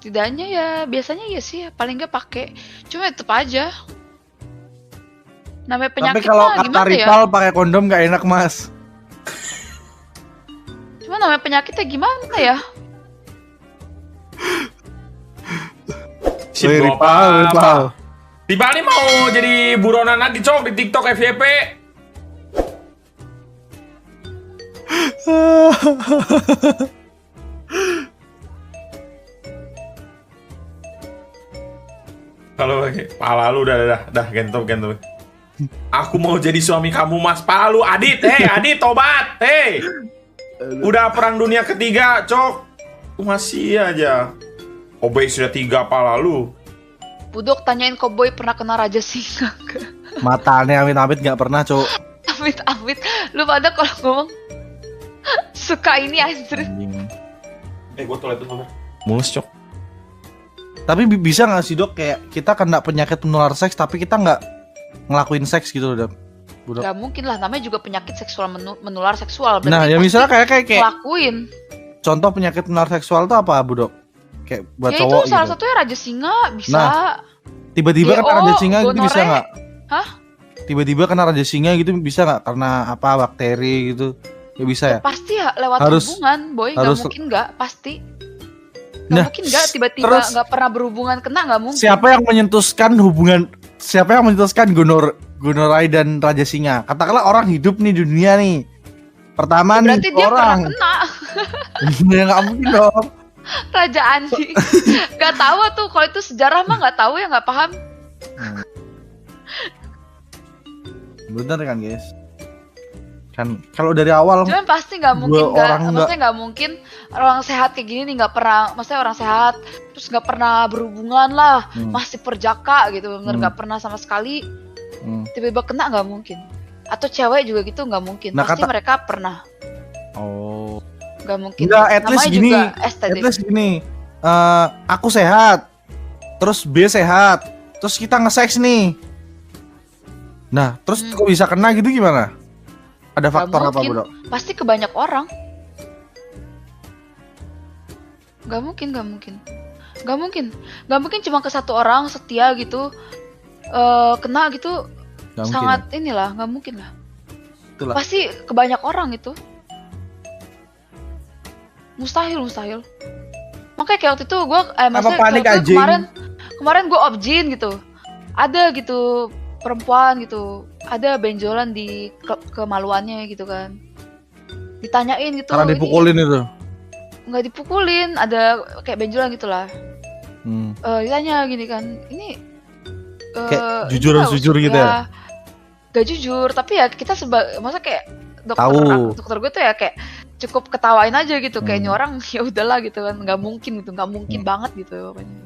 Setidaknya ya biasanya ya sih paling nggak pakai. Cuma tetep aja. Namanya Tapi penyakit kalau mah kata gimana ya? Rival pakai kondom nggak enak mas. Cuma namanya penyakitnya gimana ya? Si Wih, Boba Rival. Tiba nih mau jadi buronan lagi cok di TikTok FYP. Kalau pala lu dah gentop. Aku mau jadi suami kamu mas Palu. Adit tobat. Udah perang dunia ketiga cok. Masih aja. Obey sudah 3 pala lu. Budok tanyain Cowboy pernah kena Raja Singa gak? Matanya amit-amit nggak pernah cok. Amit-amit. Lu pada kalau ngomong suka ini anjir. Gua toilet dulu. Mulus cok. Tapi bisa nggak sih dok kayak kita kena penyakit menular seks tapi kita nggak ngelakuin seks gitu loh dok? Gak mungkin lah, namanya juga penyakit seksual menular seksual. Nah Berarti ya pasti misalnya kayak ngelakuin. contoh penyakit menular seksual itu apa bu dok? Kayak buat Ya cowok itu salah gitu. satunya Raja Singa bisa. Nah, tiba-tiba GO, kena raja singa gitu bisa gonore. nggak? Hah? Tiba-tiba kena raja singa gitu bisa nggak? Karena apa bakteri gitu? Ya bisa ya. Pasti ya lewat Harus- hubungan, boy. harus- Gak mungkin nggak, pasti. Gak Nah, mungkin nggak tiba-tiba terus- nggak pernah berhubungan kena, nggak mungkin. Siapa yang menyentuhkan gonorai dan raja singa? Katakanlah orang hidup nih di dunia nih. Pertama nih Berarti dia pernah orang. kena. Ya nggak mungkin dong. Raja Andi. Gak tahu tuh kalau itu sejarah mah nggak tahu ya, nggak paham. Bener kan guys? Kan kalau dari awal Cuman pasti nggak mungkin Dua orang maksudnya nggak mungkin orang sehat kayak gini nih nggak pernah, maksudnya orang sehat terus nggak pernah berhubungan lah, masih perjaka gitu, bener nggak pernah sama sekali, tiba-tiba kena nggak mungkin. Atau cewek juga gitu nggak mungkin, Nah, pasti mereka pernah, oh nggak mungkin. enggak, at least Namanya gini, juga at estetik. least gini, aku sehat, terus B sehat, terus kita nge-sex nih. Nah, terus kok bisa kena gitu gimana? Ada Nggak faktor apa, mungkin. Bro? Pasti ke banyak orang. Nggak mungkin cuma ke satu orang setia gitu, kena gitu. Nggak mungkin Sangat inilah, nggak mungkin lah. Itulah. Pasti ke banyak orang itu. Mustahil. Makanya kayak waktu itu gue, maksudnya panik kayak anjing? kemarin gue objin gitu. Ada gitu perempuan gitu, ada benjolan di kemaluannya gitu kan. Ditanyain gitu. Karena ini dipukulin itu. nggak dipukulin, ada kayak benjolan gitulah. Ditanya gini kan, ini Kayak ini jujur gitu ya? Gak jujur, tapi ya kita masa kayak Tahu. dokter gue tuh ya kayak cukup ketawain aja gitu, kayak ini orang ya udahlah gitu kan, nggak mungkin banget gitu pokoknya.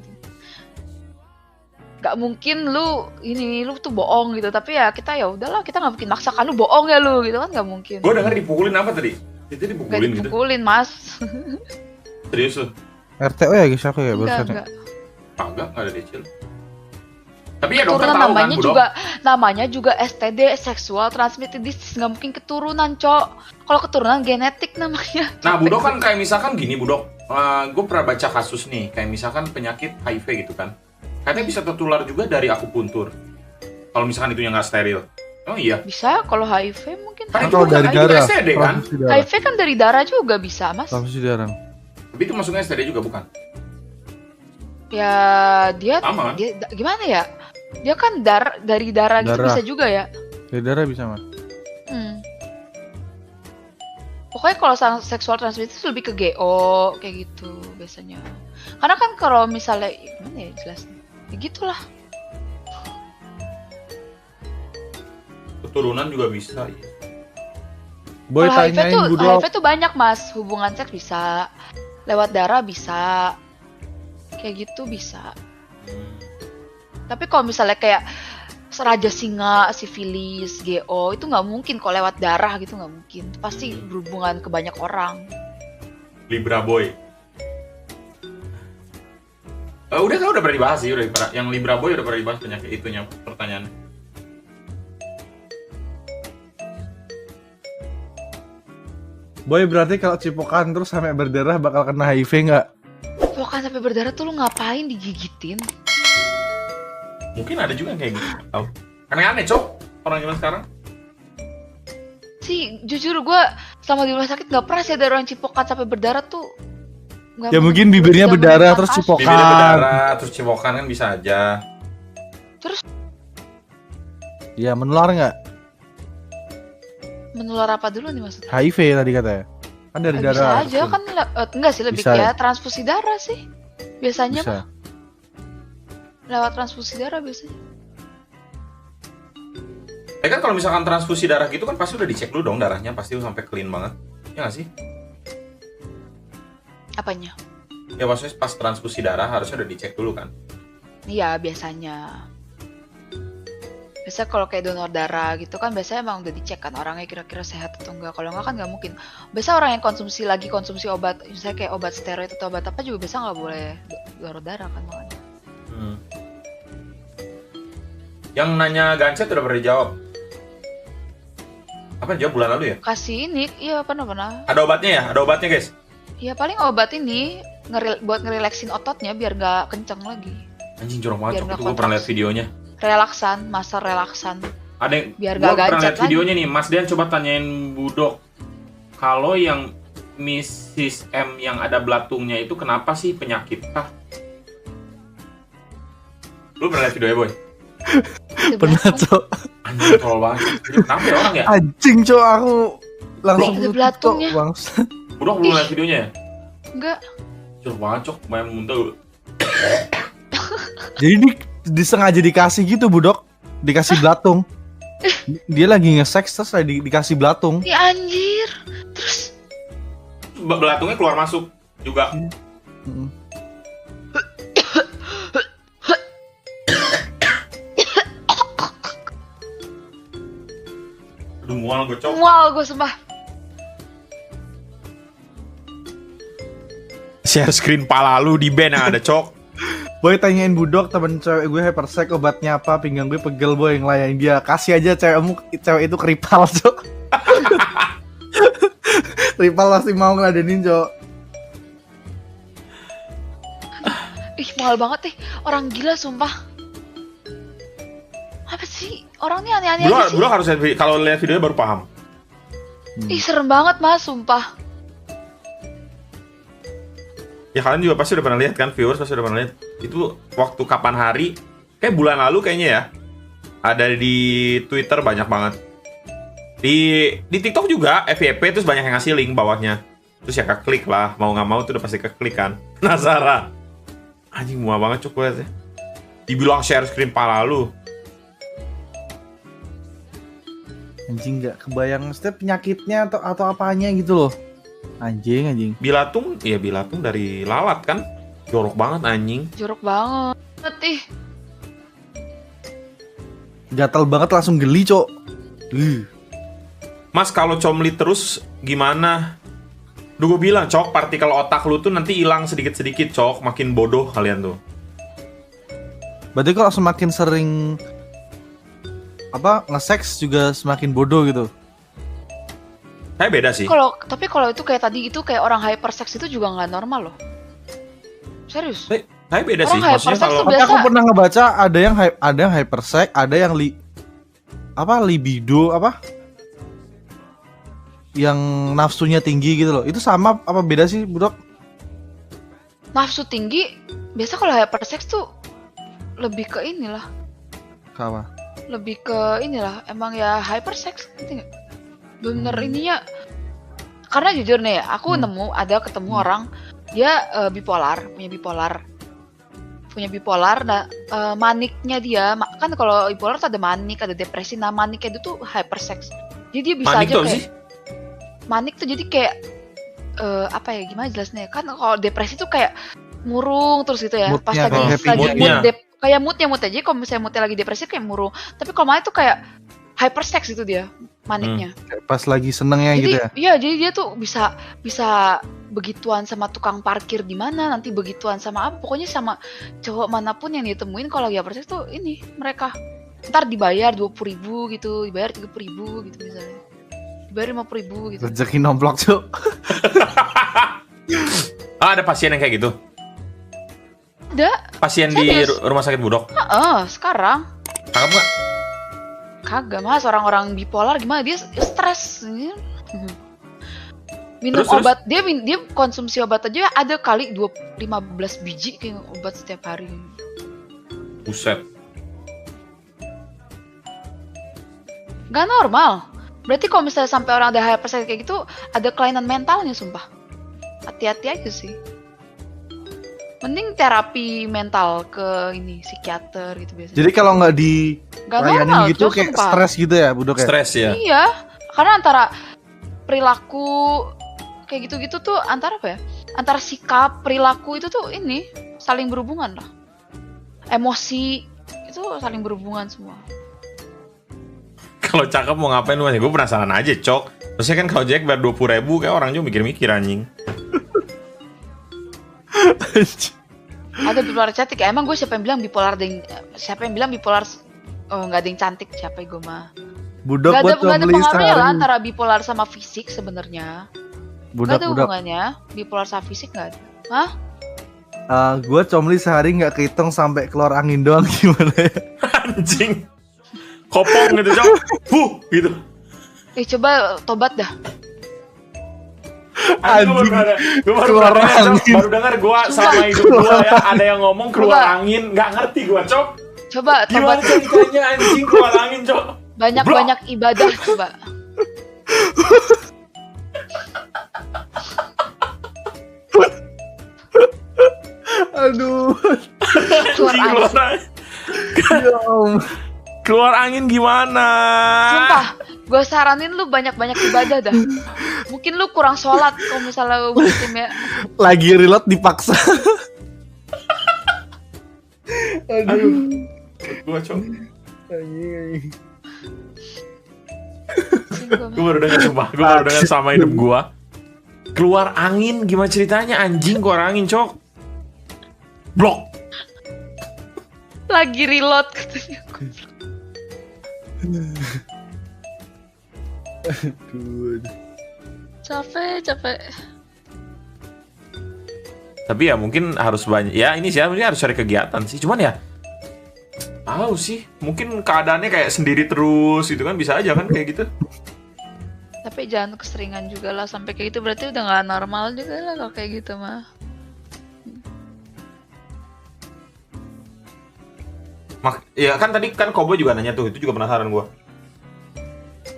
Nggak mungkin lu tuh bohong gitu, tapi ya kita ya udahlah, kita nggak mungkin maksakan lu bohong ya lu gitu kan, nggak mungkin. Gue denger dipukulin apa tadi? Itu Nggak dipukulin gitu. dipukulin mas. Serius lu? RTO ya guys aku ya barusan. Enggak. Kagak, nggak ada decil. Tapi ya dokter Keturunan tahu kan, Bu Dok? namanya juga STD, sexual transmitted disease, nggak mungkin keturunan, Cok. Kalau keturunan genetik namanya. Nah, Bu Dok kan kayak misalkan gini, Bu Dok. Gue pernah baca kasus nih, kayak misalkan penyakit HIV gitu kan. Katanya bisa tertular juga dari akupuntur. Kalau misalkan itu yang nggak steril. Oh iya. Bisa, kalau HIV mungkin. Kan itu Kalau bukan dari itu darah. STD kan? Transfusi darah. HIV kan dari darah juga bisa, Mas. Transfusi darah. Tapi itu masuknya STD juga bukan? Ya, dia Sama kan? gimana ya? Dia kan dari darah gitu Darah. bisa juga ya. Dari darah bisa mas. Pokoknya kalau seksual transmitted itu lebih ke GO kayak gitu biasanya. Karena kan kalau misalnya gimana ya jelasnya? Ya gitulah. Keturunan juga bisa. Iya. Boy Kalau HIV tanyain tuh, Bu Dok. HIV tuh banyak mas, hubungan seks bisa, lewat darah bisa, kayak gitu bisa. Tapi kalau misalnya kayak raja singa, sifilis, GO itu nggak mungkin kalau lewat darah gitu, nggak mungkin. Pasti berhubungan ke banyak orang. Libra Boy. Udah pernah dibahas sih, yang Libra Boy udah pernah dibahas penyakit itunya pertanyaannya. Boy berarti kalau cipokan terus sampai berdarah bakal kena HIV nggak? Cipokan cipokan sampai berdarah tuh lu ngapain digigitin? Mungkin ada juga yang kayak gitu. Tahu. Aneh-aneh, Cok. Orang zaman sekarang. Sih, jujur gue selama di rumah sakit nggak pernah sih ada orang cipokan sampai berdarah tuh. Nggak Ya mungkin pernah. bibirnya Zaman berdarah pas terus kasus. cipokan. Bibirnya berdarah, terus cipokan kan bisa aja. Ya menular nggak? Menular apa dulu nih maksudnya? HIV tadi katanya. Kan dari Bisa darah. aja kan, enggak sih lebih Bisa. kayak transfusi darah sih. Biasanya Bisa. mah lewat transfusi darah biasanya. Kan kalau misalkan transfusi darah gitu kan pasti udah dicek dulu dong darahnya, pasti sampai clean banget. Ya nggak sih? Apanya? Ya maksudnya pas transfusi darah harusnya udah dicek dulu kan. Iya, biasanya. Biasa kalau kayak donor darah gitu kan biasanya emang udah dicek kan orangnya kira-kira sehat atau enggak. Kalau enggak kan nggak mungkin. Biasa orang yang konsumsi obat, misalnya kayak obat steroid atau obat apa juga biasa nggak boleh donor darah kan makanya. Yang nanya Gancet udah pernah dijawab. Apa jawab bulan lalu ya? Kasih ini, iya pernah. Ada obatnya ya? Ada obatnya guys? Ya paling obat ini buat ngerileksin ototnya biar nggak kenceng lagi. Anjing jorok banget, Biar Cok. nggak Itu gue pernah lihat kontraksi. videonya. Relaksan, masa relaksan. Ada yang Biar gua gak pernah gancet lihat lagi. videonya nih, Mas Dian coba tanyain Budok. Kalau yang Mrs. M yang ada belatungnya itu kenapa sih penyakit kah? Lu pernah lihat videonya, Boy? Pernah cok. Anjing tolol banget. Kenapa ya orang ya? Anjing cok aku langsung Ada tutup, belatungnya. Cok, Bang. Budok belum lihat videonya ya? Enggak. Jorok banget, Cok. Main muntah. Jadi disengaja dikasih gitu Budok. Dikasih belatung. Dia lagi nge-sex terus dikasih belatung. Ya anjir. Terus Belatungnya keluar masuk juga. Mm. Aduh, mual gue, Cok. mual gue sumpah. Share screen pala lu di band yang ada, Cok. Boy tanyain Budok temen cewek gue hypersek obatnya apa, pinggang gue pegel boy, ngelayain dia. Kasih aja cewek itu keripal cok. Keripal pasti mau ngeladenin cok. Ih, mahal banget nih. Orang gila sumpah. Apa sih? Orang ini aneh-aneh aja sih. Bro harus lihat kalau lihat videonya baru paham. Ih, serem banget mas, sumpah. Ya kalian juga pasti udah pernah lihat kan, viewers pasti udah pernah lihat. Itu waktu kapan hari? Kayak bulan lalu kayaknya ya. Ada di Twitter banyak banget. Di TikTok juga FYP terus banyak yang ngasih link bawahnya. Terus ya keklik lah, mau nggak mau tuh udah pasti keklik kan. Penasaran. Anjing mual banget cok liatnya. Dibilang share screen pala lu. Anjing nggak kebayang setiap penyakitnya atau apanya gitu loh. Anjing. Bilatung dari lalat kan. Jorok banget anjing. Jorok banget. Ih, Gatal banget langsung geli cok. Mas kalau comli terus gimana? Duh gue bilang cok, partikel otak lu tuh nanti hilang sedikit-sedikit cok. Makin bodoh kalian tuh. Berarti kalau semakin sering nge-sex juga semakin bodoh gitu. Kayak beda sih. tapi kalau itu kayak tadi itu kayak orang hypersex itu juga nggak normal loh. Serius. Kayak beda Orang sih. Maksudnya hypersex kalau tuh Tapi aku biasa- pernah ngebaca ada yang hypersex, ada yang libido yang nafsunya tinggi gitu loh. Itu sama apa beda sih, Budok? Nafsu tinggi, biasa kalau hypersex tuh lebih ke inilah. Sama. Lebih ke inilah, emang ya hypersex, ngerti nggak? Bener ininya. Karena jujur nih, aku ketemu orang, dia punya bipolar. Nah, maniknya dia, kan kalau bipolar tuh ada manik, ada depresi. Nah, maniknya itu tuh hypersex. Jadi dia bisa manik aja tuh apa kayak sih? manik tuh jadi kayak apa ya, gimana jelasnya? Kan kalau depresi tuh kayak murung terus gitu ya. Pas Moodnya, lagi kayak happy moodnya. kayak moodnya aja. Kalau misalnya moodnya lagi depresi kayak murung. Tapi kalau manik tuh kayak hypersex gitu dia maniknya. Pas lagi senengnya Jadi gitu ya. iya, jadi dia tuh bisa begituan sama tukang parkir di mana, nanti begituan sama apa, pokoknya sama cowok manapun yang ditemuin kalau lagi hypersex tuh ini mereka. Ntar dibayar 20.000 gitu, dibayar 30.000 gitu misalnya. Dibayar 50.000 gitu. Rezeki nomplok, Cuk. Ada pasien yang kayak gitu. Ada. Pasien di Serius? rumah sakit Budok. Sekarang. Tangkap nggak? Kagak mas, orang-orang bipolar gimana dia stres. Minum Terus? obat dia konsumsi obat aja ada kali 15 biji kayak obat setiap hari. Buset. Gak normal. Berarti kalau misalnya sampai orang ada hypersensitif kayak gitu, ada kelainan mentalnya sumpah. Hati-hati aja sih. Mending terapi mental ke ini psikiater gitu biasanya. Jadi kalau nggak Gak normal dilayanin gitu Cok, kayak sumpah. stres gitu ya, Budok ya? Stres ya. Iya, karena antara perilaku kayak gitu-gitu tuh antara apa ya? Antara sikap, perilaku itu tuh ini saling berhubungan lah. Emosi itu saling berhubungan semua. Kalau cakep mau ngapain lu? Gue penasaran aja, Cok. Terusnya kan kalau Jack bayar 20.000 kayak orang juga mikir-mikir anjing. Ada bipolar cantik ya? Emang gue siapa yang bilang bipolar siapa yang bilang bipolar nggak ada yang cantik, siapa gue mah. Budok Gak ada, buat nggak ada beli pengaruhnya lah sehari. antara bipolar sama fisik sebenarnya. Budak, Gak ada budak. hubungannya, bipolar sama fisik gak ada. Hah? Gue comli sehari nggak kehitung sampai keluar angin doang gimana ya? Anjing. Kopong gitu, Cok. Gitu. Coba tobat dah. Anjing. Gue baru Keluar dengar, Cok. angin. Baru dengar gue selama hidup gue ya ada yang ngomong keluar Coba. angin. Nggak ngerti gue, Cok. Coba Gimana tobat. ceritanya anjing keluar angin, Cok? Banyak-banyak ibadah coba. Aduh. Keluar Anjing, angin. Ya om. Keluar angin gimana? Sumpah, gue saranin lu banyak-banyak ibadah dah. Mungkin lu kurang sholat kalau misalnya lu muslim ya. Lagi reload dipaksa. Aduh. Gue, Cok. Anjing. Gue baru dengar sumpah. Gue baru dengar sama hidup gue. Keluar angin gimana ceritanya anjing keluar angin, Cok? Blok. Lagi reload katanya. Aduh. Capek. Tapi ya mungkin harus banyak. Ya ini sih harus cari kegiatan sih. Cuman ya tahu sih. Mungkin keadaannya kayak sendiri terus gitu kan bisa aja kan kayak gitu. Tapi jangan keseringan juga lah sampai kayak gitu berarti udah gak normal juga lah kalau kayak gitu mah. Ya kan tadi kan Kobo juga nanya tuh, itu juga penasaran gua.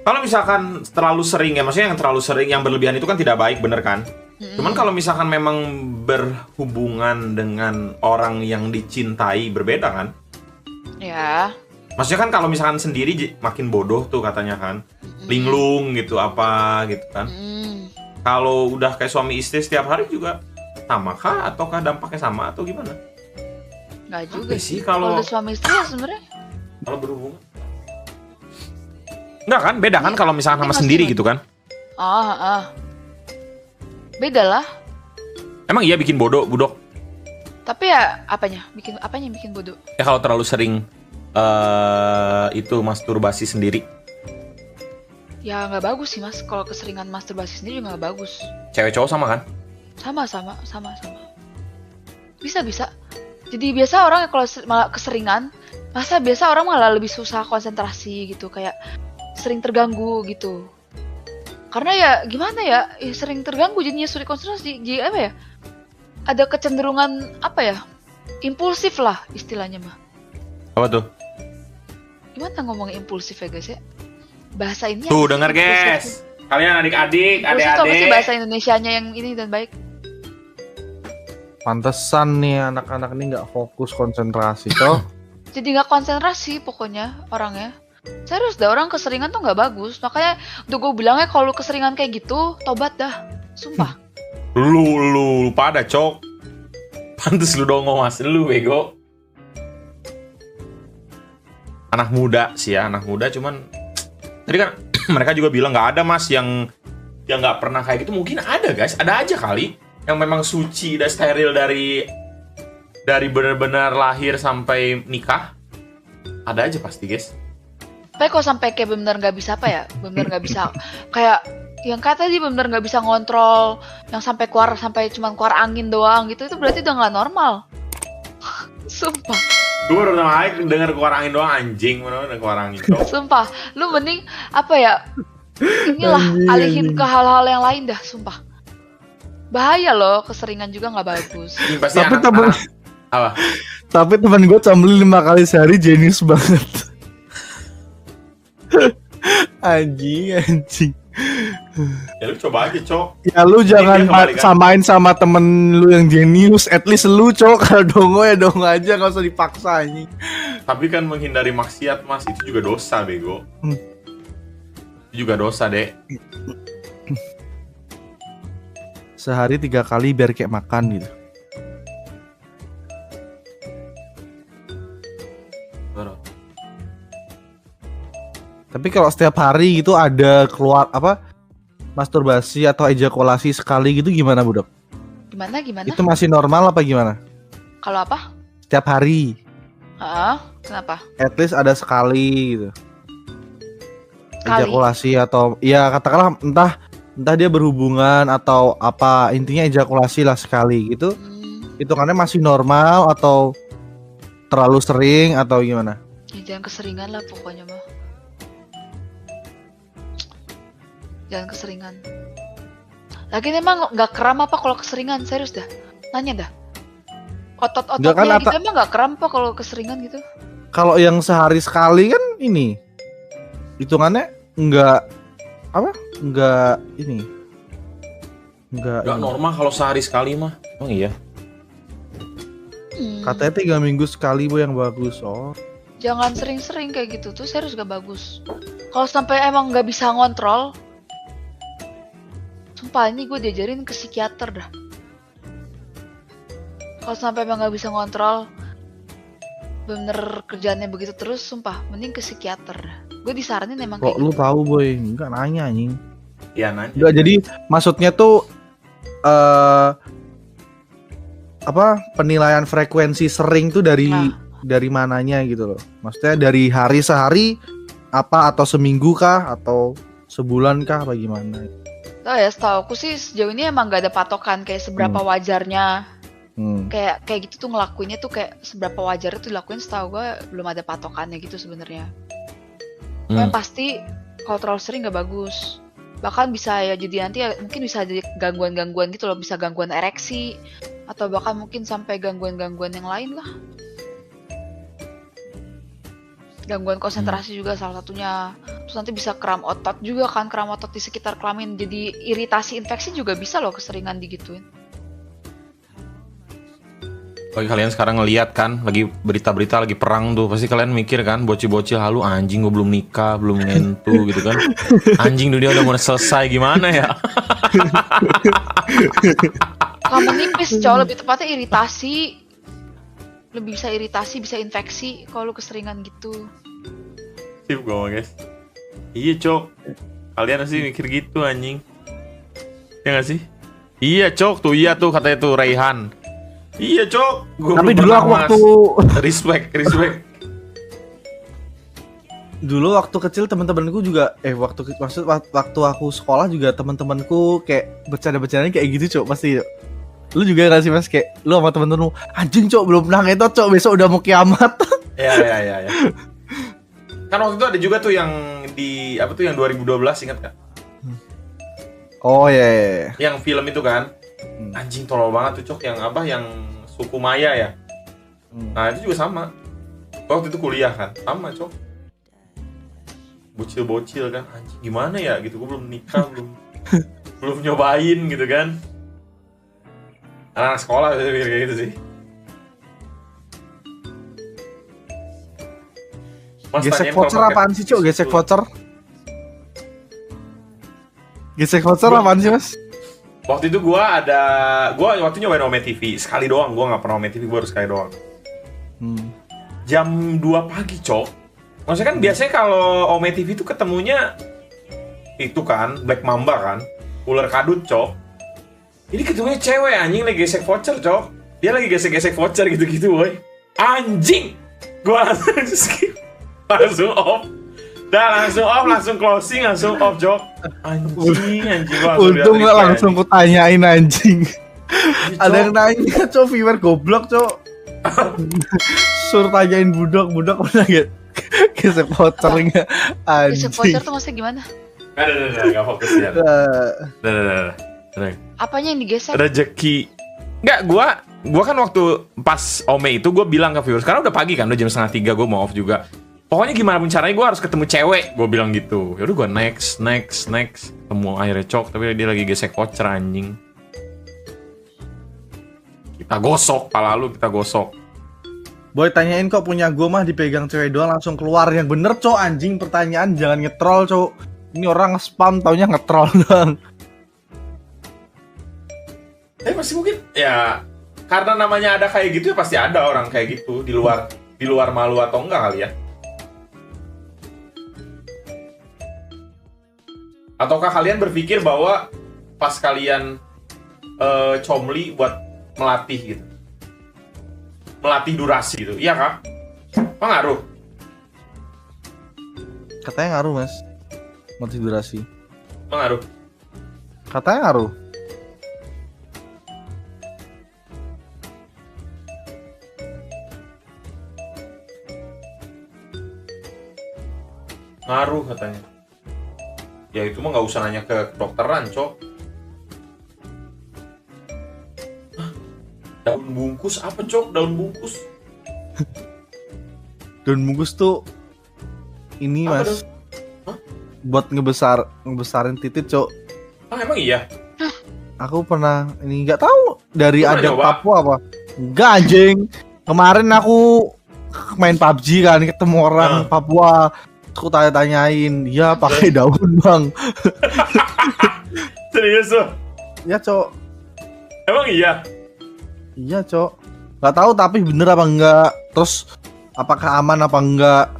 Kalau misalkan terlalu sering ya, maksudnya yang terlalu sering, yang berlebihan itu kan tidak baik, bener kan? Cuman kalau misalkan memang berhubungan dengan orang yang dicintai berbeda kan? Ya. Maksudnya kan kalau misalkan sendiri makin bodoh tuh katanya kan, linglung gitu apa gitu kan? Kalau udah kayak suami istri setiap hari juga sama kah? Ataukah dampaknya sama atau gimana? Nggak juga Apa sih sih. kalau- Kalau udah suami istri ya sebenarnya. Kalau berhubungan? Enggak kan? Beda kan kalau misalkan sama Ini sendiri masih- gitu kan? Beda lah. Emang iya bikin bodoh, budok? Tapi ya apanya yang bikin bodoh? Ya kalau terlalu sering itu masturbasi sendiri. Ya nggak bagus sih mas. Kalau keseringan masturbasi sendiri juga nggak bagus. Cewek cowok sama kan? Sama. Bisa. Jadi biasa orang kalau malah keseringan, biasa orang malah lebih susah konsentrasi gitu, kayak sering terganggu gitu. Karena ya gimana ya, sering terganggu jadinya sulit konsentrasi. Jadi apa ya? Ada kecenderungan apa ya? Impulsif lah istilahnya mah. Apa tuh? Gimana ngomongin impulsif ya guys ya? Bahasa ini Tuh apa sih denger impulsif? guys. Kalian adik-adik, Impulsif itu apa sih adik-adik. bahasa Indonesianya yang ini dan baik? Pantesan nih anak-anak ini nggak fokus konsentrasi toh. Jadi nggak konsentrasi pokoknya orangnya. Serius dah, orang keseringan tuh nggak bagus. Makanya udah gue bilangnya kalau lu keseringan kayak gitu, tobat dah. Sumpah. Lu pada cok. Pantes lu dong mas, lu bego. Anak muda sih ya, anak muda cuman tadi kan mereka juga bilang nggak ada mas yang nggak pernah kayak gitu. Mungkin ada guys, ada aja kali yang memang suci dan steril dari benar-benar lahir sampai nikah. Ada aja pasti guys. Tapi kok sampai kayak benar nggak bisa apa ya? Benar nggak bisa kayak yang kata tadi benar nggak bisa ngontrol, yang sampai cuma keluar angin doang gitu, itu berarti udah nggak normal. Sumpah. Gue baru pertama kali denger keluarangin doang anjing, mana keluarangin cok. Sumpah, lu mending apa ya? Inilah alihin ke hal-hal yang lain dah, sumpah. Bahaya loh, keseringan juga nggak bagus. Ini pasti Tapi anak-anak apa? Tapi teman gue combli 5 kali sehari jenius banget. Anjing. Ya lu coba aja cok. Ya lu jangan dia kembali, kan? samain sama temen lu yang jenius. At least lu cok, kalau dongo ya dongo aja, gak usah dipaksa anjing. Tapi kan menghindari maksiat mas, itu juga dosa bego. Itu juga dosa dek. Sehari 3 kali biar kayak makan gitu. Tapi kalau setiap hari gitu ada keluar apa masturbasi atau ejakulasi sekali gitu gimana Budok? Gimana? Itu masih normal apa gimana? Kalau apa? Setiap hari. Kenapa? At least ada sekali gitu. Sekali. Ejakulasi atau ya katakanlah entah dia berhubungan atau apa, intinya ejakulasi lah sekali gitu. Hitungannya masih normal atau terlalu sering atau gimana? Ya, jangan keseringan lah pokoknya mah. Jangan keseringan. Lagian emang nggak kram apa kalau keseringan? Serius dah. Nanya dah. Otot-ototnya Nggak kan, gitu emang nggak kram apa kalau keseringan gitu? Kalau yang sehari sekali kan ini hitungannya nggak ini. Nggak normal kalau sehari sekali mah. Oh iya. Katanya 3 minggu sekali bu yang bagus. Oh. Jangan sering-sering kayak gitu tuh, serius gak bagus. Kalau sampai emang nggak bisa ngontrol, sumpah ini gue diajarin ke psikiater dah. Kalau sampai emang nggak bisa ngontrol, bener kerjaannya begitu terus, sumpah mending ke psikiater dah. Gue disaranin emang Kok kayak lu gitu. tahu boy? Enggak nanya anjing. Ya nanya. Enggak, jadi maksudnya tuh apa penilaian frekuensi sering tuh dari mananya gitu loh. Maksudnya dari hari sehari apa atau seminggu kah atau sebulan kah apa gimana? Tahu ya, setahu aku sih sejauh ini emang gak ada patokan kayak seberapa wajarnya. Kayak gitu tuh ngelakuinnya tuh kayak seberapa wajarnya tuh dilakuin, setahu gue belum ada patokannya gitu sebenarnya. Yang pasti kalau terlalu sering gak bagus. Bahkan bisa ya jadi nanti ya, mungkin bisa jadi gangguan-gangguan gitu loh, bisa gangguan ereksi atau bahkan mungkin sampai gangguan-gangguan yang lain lah. Gangguan konsentrasi juga salah satunya. Terus nanti bisa kram otot juga kan, kram otot di sekitar kelamin. Jadi iritasi infeksi juga bisa loh keseringan digituin. Bagi kalian sekarang ngeliat kan, lagi berita-berita lagi perang tuh, pasti kalian mikir kan, bocil-bocil halu, anjing gue belum nikah, belum ngentu gitu kan. Anjing dunia udah mau selesai, gimana ya? Kamu nipis cowok, lebih tepatnya iritasi. Lebih bisa iritasi, bisa infeksi kalau lu keseringan gitu. Sip gue guys. Iya cok, kalian sih mikir gitu anjing. Ya gak sih? Iya cok, tuh iya tuh katanya tuh Raihan. Iya cok. Tapi dulu aku waktu respect. Dulu waktu kecil teman-temanku juga waktu aku sekolah juga teman-temanku kayak bercanda-bercandanya kayak gitu cok pasti. Lu juga gak sih mas kayak lu sama temen-temen lu anjing cok belum pernah ngetot cok besok udah mau kiamat. Iya. Kan waktu itu ada juga tuh yang di apa tuh yang 2012 ingat gak? Oh iya. Yang film itu kan anjing tolol banget tuh cok, yang apa yang suku Maya ya. Nah itu juga sama. Waktu itu kuliah kan sama cok. Bocil-bocil kan anjing gimana ya gitu, gue belum nikah belum nyobain gitu kan. Anak sekolah bisa mikir kayak gitu sih. Mas, gesek voucher apaan sih cok? Gesek voucher apaan sih mas? Waktu itu gue waktu nyobain Ome TV sekali doang, gue nggak pernah Ome TV, gue baru sekali doang. Jam 2 pagi cok. Maksudnya kan biasanya kalau Ome TV itu ketemunya itu kan Black Mamba kan, ular kadut cok. Ini ketemunya cewek anjing lagi gesek voucher cok. Dia lagi gesek-gesek voucher gitu-gitu boy. Anjing. Gua langsung skip. Langsung off. Langsung closing, langsung off cok. Anjing. Untung gak langsung kutanyain anjing. Ada yang nanya cok, viewer goblok cok. Suruh tanyain budak pernah gesek voucher nggak? Gesek Anjing. voucher tuh maksudnya gimana? Nggak fokus ya. Apanya yang digesek? Rezeki. Nggak, gua kan waktu pas Ome itu gue bilang ke viewers, karena udah pagi kan, udah jam 2:30 gue mau off juga. Pokoknya gimana pun caranya gue harus ketemu cewek, gue bilang gitu. Yaudah gue next. Ketemu akhirnya Cok, tapi dia lagi gesek voucher anjing. Kita gosok, pala lu kita gosok. Boy tanyain kok punya gue mah dipegang cewek doang langsung keluar. Yang bener Cok, anjing pertanyaan jangan nge-troll Cok. Ini orang spam taunya nge-troll doang. Masih mungkin ya karena namanya ada kayak gitu ya pasti ada orang kayak gitu di luar malu atau enggak kali ya. Ataukah kalian berpikir bahwa pas kalian comli buat melatih gitu, melatih durasi gitu, iya kak? Pengaruh? Katanya ngaruh mas, motif durasi. Pengaruh? Katanya ngaruh. Ngaruh katanya. Ya itu mah nggak usah nanya ke dokteran, Cok. Hah? Daun bungkus apa, Cok? Daun bungkus? Daun bungkus tuh ini Apa mas, Hah? buat ngebesarin titik Cok. Ah emang iya? Aku pernah ini nggak tahu dari Lu pernah adat nyoba? Papua apa? Enggak anjing. Kemarin aku main PUBG kan ketemu orang Papua. Aku tanya-tanyain, dia pakai daun bang. Serius loh? Ya Cok, Emang iya? iya Cok. Nggak tahu tapi bener apa enggak. Terus apakah aman apa enggak?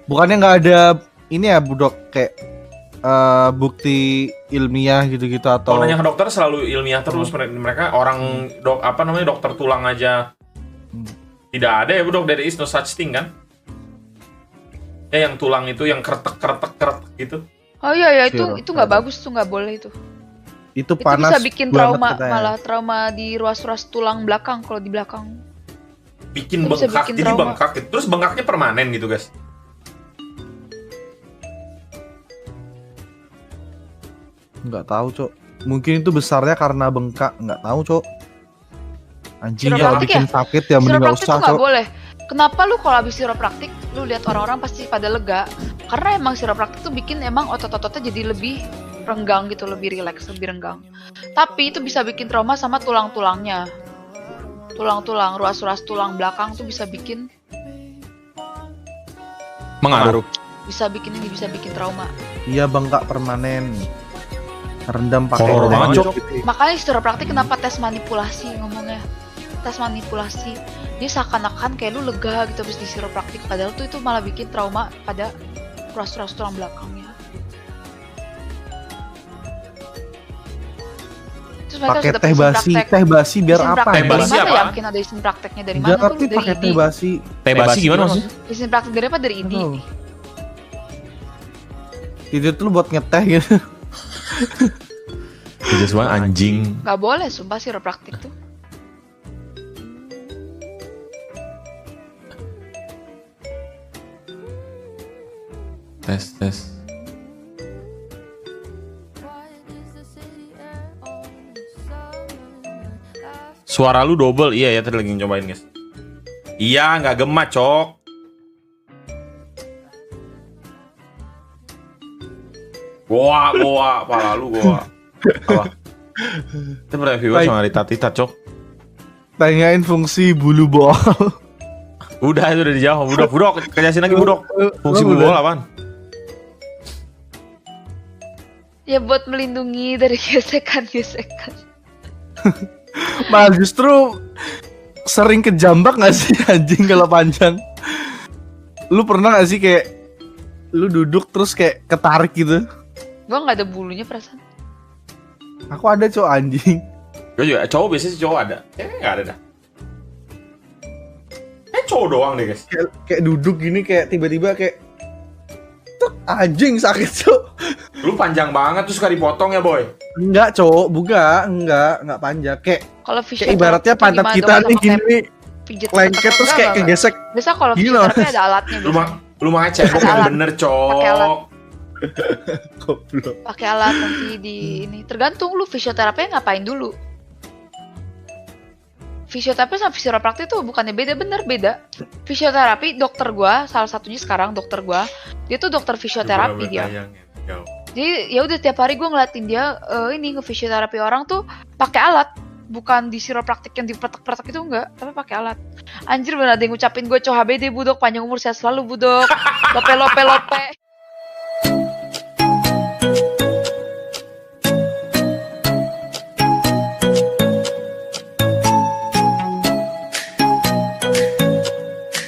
Bukannya nggak ada ini ya budok kayak bukti ilmiah gitu-gitu atau Kalau nanya ke dokter selalu ilmiah terus. Mereka orang dokter tulang aja. Tidak ada ya budok, there is no such thing kan? Ya yang tulang itu yang kretek gitu. Oh iya ya, Sirop. itu nggak bagus tuh, nggak boleh itu. itu Itu panas bisa bikin banget trauma, katanya. malah trauma di ruas-ruas tulang belakang kalau di belakang. Bikin Itu bisa bengkak, bikin jadi trauma. bengkak gitu. Terus bengkaknya permanen gitu guys. Nggak tahu Cok. Mungkin itu besarnya karena bengkak, nggak tahu Cok. Anjing kalau Chiropraktik bikin ya? sakit ya mending nggak Chiropraktik usah tuh nggak Cok. boleh. Kenapa lu kalau habis chiropraktik, lu lihat orang-orang pasti pada lega? Karena emang chiropraktik tuh bikin emang otot-ototnya jadi lebih renggang gitu, lebih rileks, lebih renggang. Tapi itu bisa bikin trauma sama tulang-tulangnya. Tulang-tulang, ruas-ruas tulang belakang tuh bisa bikin Mengaruh. bisa bikin trauma. Iya bengkak permanen. Rendam pakai Horor rendam banget, Cok. gitu. Makanya chiropraktik kenapa tes manipulasi ngomongnya? Tes manipulasi. Dia seakan-akan kayak lu lega gitu habis di chiropraktik, padahal tuh itu malah bikin trauma pada ruas-ruas tulang belakangnya. Terus mereka Pakai sudah teh izin basi, praktek. teh basi biar Izin apa? praktek Teh dari basi mana? apa? Yakin ada izin prakteknya dari Nggak mana? Tuh ngerti dari pakai teh ID. basi. Teh basi gimana maksudnya? Izin praktek dari apa? Dari ID. Oh. Itu tuh buat ngeteh gitu. Jelas banget anjing. Gak boleh, sumpah chiropraktik tuh. Tes. Suara lu double, iya ya tadi lagi nyobain guys. Iya, nggak gema Cok. Goa, pala lu goa. Apa? Itu pernah viewers sama Rita Cok. Tanyain fungsi bulu bol. Udah itu udah dijawab, budok, kejelasin lagi budok. Fungsi bulu bola apaan? Ya buat melindungi dari gesekan-gesekan. Malah justru sering kejambak gak sih anjing kalau panjang? Lu pernah gak sih kayak lu duduk terus kayak ketarik gitu? Gua nggak ada bulunya perasaan. Aku ada cowok anjing. Gue juga, cowok biasanya sih cowok ada. Cewek nggak ada dah. Cowok doang deh guys. Kayak duduk gini kayak tiba-tiba kayak tuk, anjing sakit cowok. Lu panjang banget tuh suka dipotong ya, Boy? Enggak, Cok. Enggak panjang. Kayak Fisioterapy ibaratnya pantat gimana kita dong, nih sama gini kayak nih, pijit lengket ketek? terus kayak Enggak. kegesek. Biasa kalau Gila. fisioterapi ada alatnya Lu biasa. lu mah cebok Ada yang alat. bener, Pakai alat. Cok. Goblok. Pakai alat nanti di ini. Tergantung lu fisioterapi ngapain dulu. Fisioterapi sama fisiopraktik itu bukannya beda, bener beda. Fisioterapi dokter gua, salah satunya sekarang dokter gua, dia tuh dokter fisioterapi dia. Jadi ya udah tiap hari gua ngeliatin dia ini ngefisioterapi orang tuh pakai alat, bukan di siropraktik yang dipretek-pretek itu enggak, tapi pakai alat. Anjir bener ada yang ngucapin gue HBD budok, panjang umur sehat selalu budok. Lope.